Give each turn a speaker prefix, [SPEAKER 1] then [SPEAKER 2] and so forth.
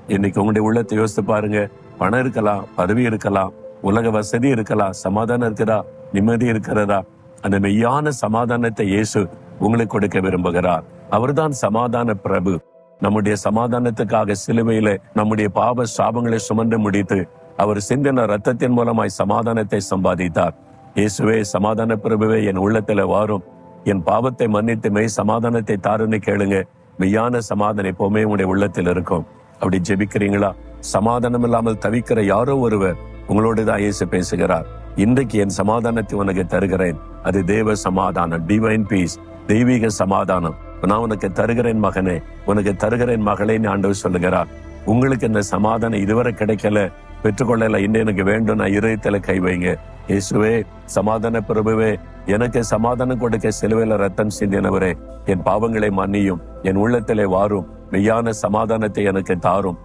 [SPEAKER 1] இன்னைக்கு உங்களுடைய உள்ளத்தை யோசித்து பாருங்க. பணம் இருக்கலாம், பதவி இருக்கலாம், உலக வசதி இருக்கலாம், சமாதானம் இருக்கிறதா, நிம்மதி இருக்கிறதா? அந்த மெய்யான சமாதானத்தை இயேசு உங்களுக்கு கொடுக்க விரும்புகிறார். அவர்தான் சமாதான பிரபு. நம்முடைய சமாதானத்துக்காக சிலுவையில நம்முடைய பாவ சாபங்களை சுமந்து முடித்து அவர் சிந்தின ரத்தத்தின் மூலமாய் சமாதானத்தை சம்பாதித்தார். இயேசுவே, சமாதான பிரபுவே, என் உள்ளத்துல வாரும், என் பாவத்தை மன்னித்து மெய் சமாதானத்தை தாருன்னு கேளுங்க. மெய்யான சமாதானம் எப்பவுமே உங்களுடைய உள்ளத்தில் இருக்கும். அப்படி ஜெபிக்கிறீங்களா? சமாதானம் இல்லாமல் தவிக்கிற யாரோ ஒருவர் உங்களோடுதான் இயேசு பேசுகிறார். இன்றைக்கு என் சமாதானத்தை உனக்கு தருகிறேன். அது தேவ சமாதானம், டிவைன் பீஸ், தெய்வீக சமாதானம். நான் உனக்கு தருகிறேன் மகனே, உனக்கு தருகிறேன் மகளேன்னு ஆண்டவர் சொல்லுகிறார். உங்களுக்கு இந்த சமாதானம் இதுவரை கிடைக்கல, பெற்றுக்கொள்ளல, இன்னும் எனக்கு வேண்டும். நான் இதயத்துல கை வைங்க. இயேசுவே, சமாதான பிரபுவே, எனக்கு சமாதானம் கொடுக்க சிலுவையில ரத்தம் சிந்தினவரே, என் பாவங்களை மன்னியும், என் உள்ளத்திலே வாரும், மெய்யான சமாதானத்தை எனக்கு தாரும்.